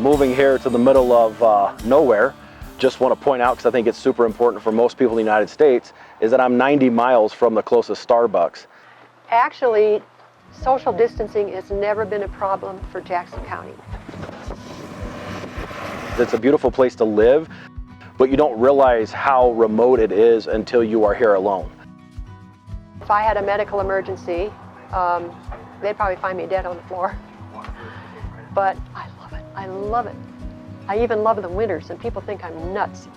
moving here to the middle of nowhere. Just want to point out, because I think it's super important for most people in the United States, is that I'm 90 miles from the closest Starbucks. Actually, social distancing has never been a problem for Jackson County. It's a beautiful place to live, but you don't realize how remote it is until you are here alone. If I had a medical emergency, they'd probably find me dead on the floor. But I love it. I love it. I even love the winters, and people think I'm nuts.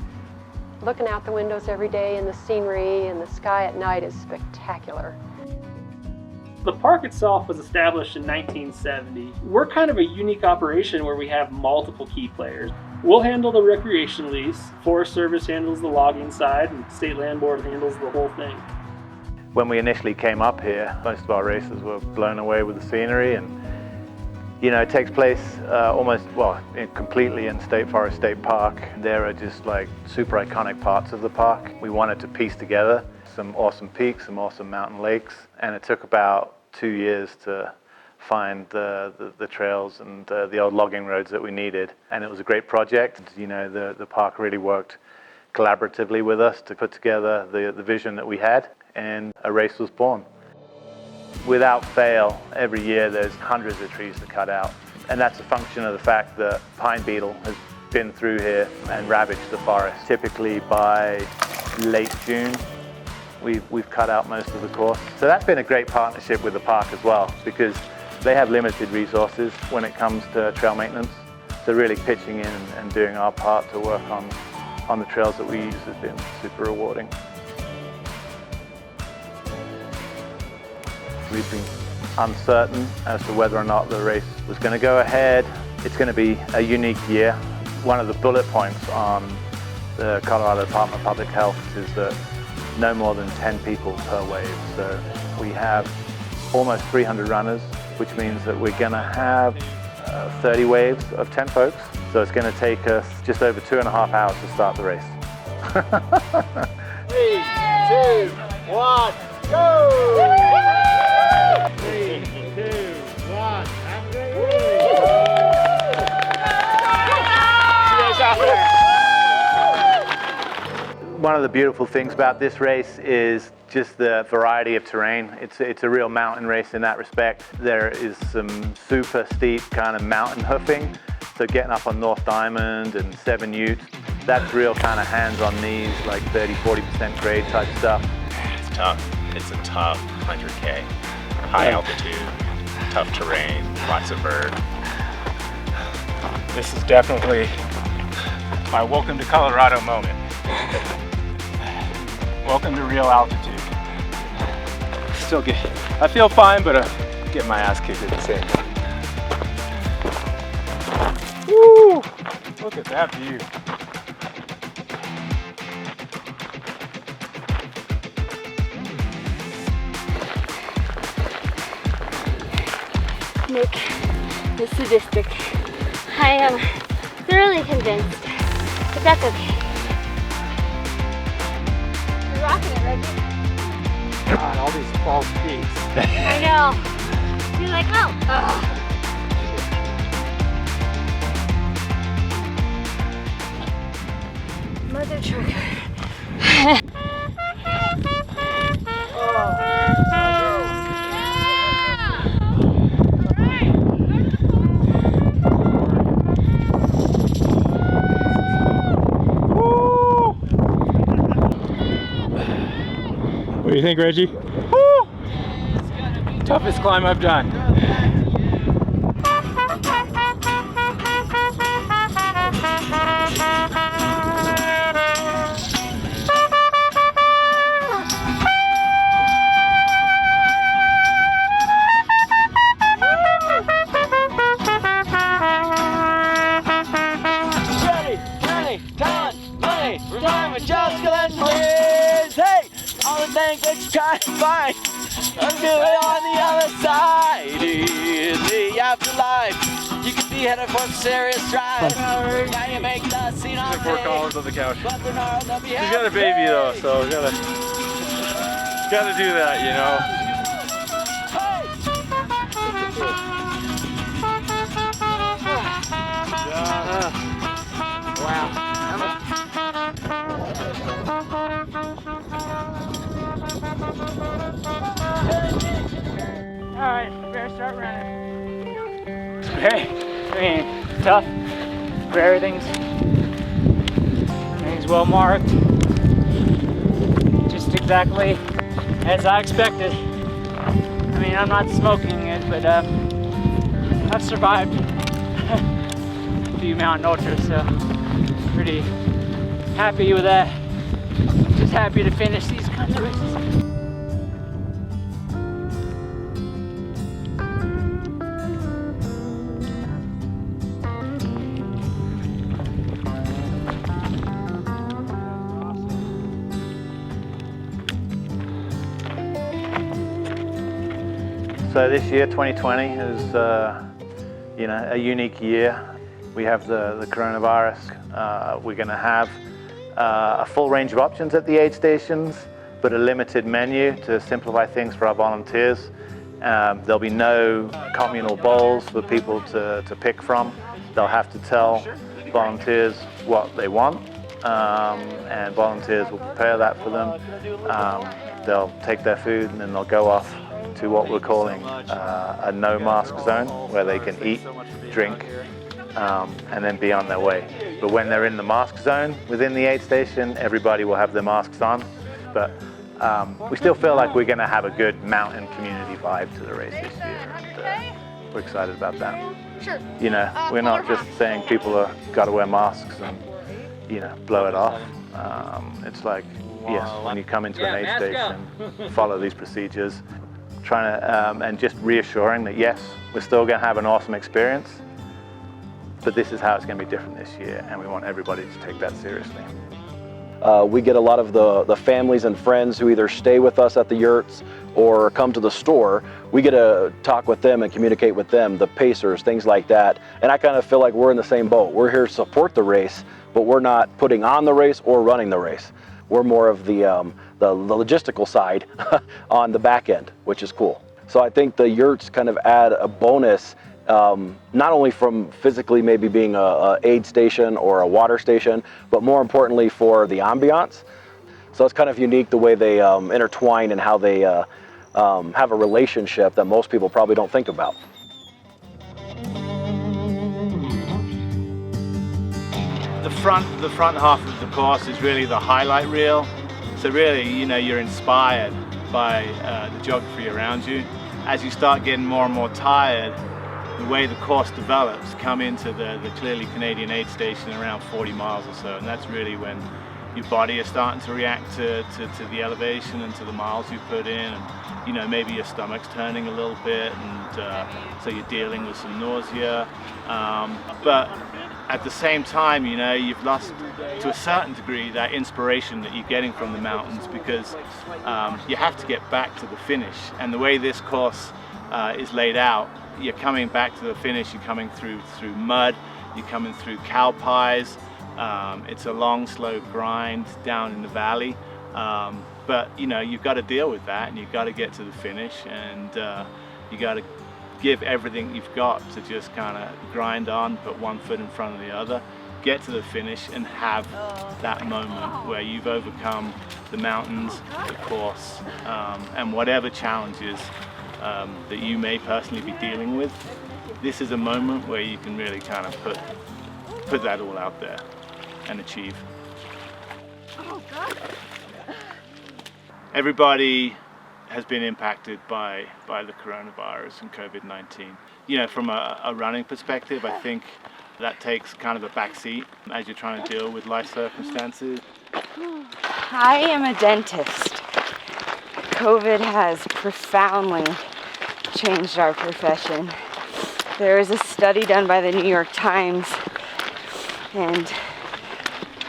Looking out the windows every day and the scenery and the sky at night is spectacular. The park itself was established in 1970. We're kind of a unique operation where we have multiple key players. We'll handle the recreation lease, Forest Service handles the logging side, and State Land Board handles the whole thing. When we initially came up here, most of our racers were blown away with the scenery, and you know, it takes place completely in State Forest State Park. There are just like super iconic parts of the park. We wanted to piece together some awesome peaks, some awesome mountain lakes, and it took about 2 years to find the trails and the old logging roads that we needed. And it was a great project. You know, the park really worked collaboratively with us to put together the vision that we had, and a race was born. Without fail, every year there's hundreds of trees to cut out. And that's a function of the fact that pine beetle has been through here and ravaged the forest. Typically by late June, we've cut out most of the course. So that's been a great partnership with the park as well, because they have limited resources when it comes to trail maintenance. So really pitching in and doing our part to work on the trails that we use has been super rewarding. We've been uncertain as to whether or not the race was going to go ahead. It's going to be a unique year. One of the bullet points on the Colorado Department of Public Health is that no more than 10 people per wave. So we have almost 300 runners, which means that we're going to have 30 waves of 10 folks. So it's going to take us just over 2.5 hours to start the race. 3, 2, 1, go! 3, 2, 1, have a great week! See you guys out there! One of the beautiful things about this race is just the variety of terrain. It's a real mountain race in that respect. There is some super steep kind of mountain hoofing. So getting up on North Diamond and 7 Utes, that's real kind of hands on knees, like 30-40% grade type stuff. It's tough. It's a tough 100K. High altitude, tough terrain, lots of bird. This is definitely my welcome to Colorado moment. Welcome to real altitude. I feel fine, but I'm getting my ass kicked at the same time. Woo! Look at that view. Nick, the sadistic. I am thoroughly convinced, but that's okay. You're rocking it, Reggie. God, all these false peaks. I know. You're like, oh. Mother trucker. What do you think, Reggie? Woo! Toughest climb I've done. We're going with Josh Glenn, please. Hey, all the things that you're trying to find, I'm doing on the other side. In the afterlife, you could be headed for some serious strife. Now you make the scene on 4 columns on the couch. But Bernard, they'll be She's got a baby though, so we gotta do that, you know. Hey! right, we better start running. It's very, tough, but everything's well marked. Just exactly as I expected. I mean, I'm not smoking it, but I've survived a few mountain ultras, so pretty happy with that. Just happy to finish these kinds of races. So this year, 2020, is a unique year. We have the coronavirus. We're going to have a full range of options at the aid stations, but a limited menu to simplify things for our volunteers. There'll be no communal bowls for people to pick from. They'll have to tell volunteers what they want, and volunteers will prepare that for them. They'll take their food and then they'll go off to what we're calling a no mask zone, where they can eat, drink, and then be on their way. But when they're in the mask zone within the aid station, everybody will have their masks on. But we still feel like we're going to have a good mountain community vibe to the race this year, and we're excited about that. Sure. You know, we're not just saying people are got to wear masks and blow it off. It's like, yes, when you come into an aid station, follow these procedures. Trying to, and just reassuring that yes, we're still going to have an awesome experience, but this is how it's going to be different this year, and we want everybody to take that seriously. We get a lot of the families and friends who either stay with us at the yurts or come to the store. We get to talk with them and communicate with them, the pacers, things like that. And I kind of feel like we're in the same boat. We're here to support the race, but we're not putting on the race or running the race. We're more of the logistical side on the back end, which is cool. So I think the yurts kind of add a bonus, not only from physically maybe being a aid station or a water station, but more importantly for the ambiance. So it's kind of unique the way they intertwine and how they have a relationship that most people probably don't think about. The front half of the course is really the highlight reel. So really, you're inspired by the geography around you. As you start getting more and more tired, the way the course develops, come into the clearly Canadian aid station around 40 miles or so, and that's really when your body is starting to react to the elevation and to the miles you put in, and maybe your stomach's turning a little bit, and so you're dealing with some nausea. But at the same time, you've lost to a certain degree that inspiration that you're getting from the mountains, because you have to get back to the finish. And the way this course is laid out, you're coming back to the finish, you're coming through mud, you're coming through cow pies. It's a long, slow grind down in the valley. But you've got to deal with that, and you've got to get to the finish, and you got to give everything you've got to just kind of grind on, put one foot in front of the other, get to the finish, and have that moment where you've overcome the mountains, the course, and whatever challenges that you may personally be dealing with. This is a moment where you can really kind of put that all out there and achieve. Everybody has been impacted by the coronavirus and COVID-19. From a running perspective, I think that takes kind of a back seat as you're trying to deal with life circumstances. I am a dentist. COVID has profoundly changed our profession. There was a study done by the New York Times, and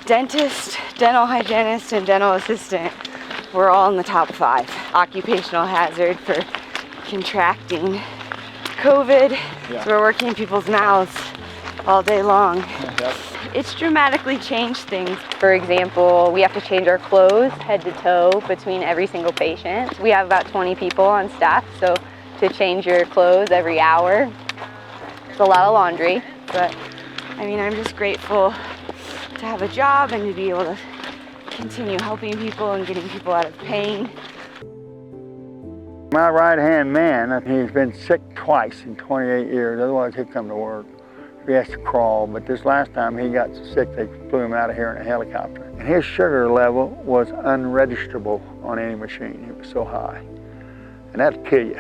dentist, dental hygienist, and dental assistant were all in the top 5. Occupational hazard for contracting COVID. Yeah. So we're working in people's mouths all day long. Yep. It's dramatically changed things. For example, we have to change our clothes head to toe between every single patient. We have about 20 people on staff, so to change your clothes every hour, it's a lot of laundry. But I'm just grateful to have a job and to be able to continue helping people and getting people out of pain. My right-hand man, he's been sick twice in 28 years, otherwise he'd come to work. He has to crawl, but this last time he got so sick they flew him out of here in a helicopter. And his sugar level was unregisterable on any machine. It was so high. And that'd kill you.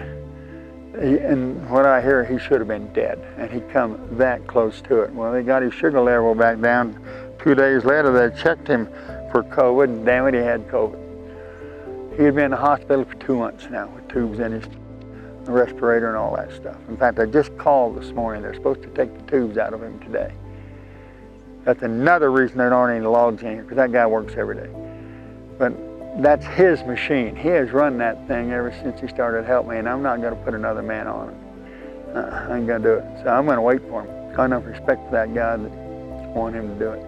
And what I hear, he should have been dead, and he'd come that close to it. Well, they got his sugar level back down. 2 days later, they checked him for COVID, and damn it, he had COVID. He had been in the hospital for 2 months now with tubes in his respirator and all that stuff. In fact, I just called this morning. They're supposed to take the tubes out of him today. That's another reason there aren't any logs in here, because that guy works every day. But that's his machine. He has run that thing ever since he started helping me, and I'm not going to put another man on it. I ain't going to do it. So I'm going to wait for him. Got enough respect for that guy that want him to do it.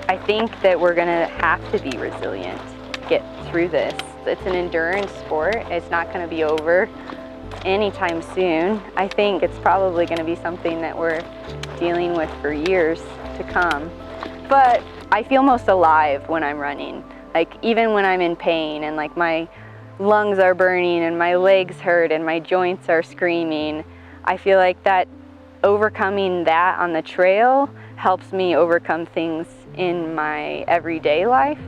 I think that we're going to have to be resilient to get through this. It's an endurance sport. It's not going to be over anytime soon. I think it's probably going to be something that we're dealing with for years to come. But I feel most alive when I'm running. Like even when I'm in pain and like my lungs are burning and my legs hurt and my joints are screaming, I feel like that overcoming that on the trail helps me overcome things in my everyday life.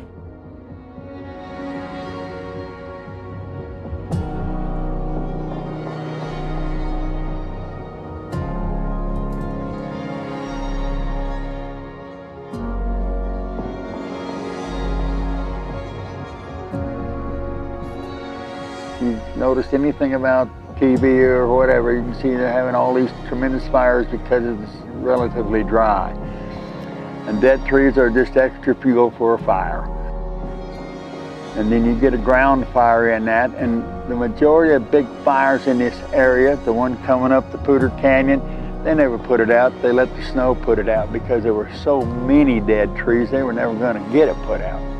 If you noticed anything about TV or whatever, you can see they're having all these tremendous fires because it's relatively dry. And dead trees are just extra fuel for a fire. And then you get a ground fire in that, and the majority of big fires in this area, the one coming up the Poudre Canyon, they never put it out. They let the snow put it out because there were so many dead trees, they were never going to get it put out.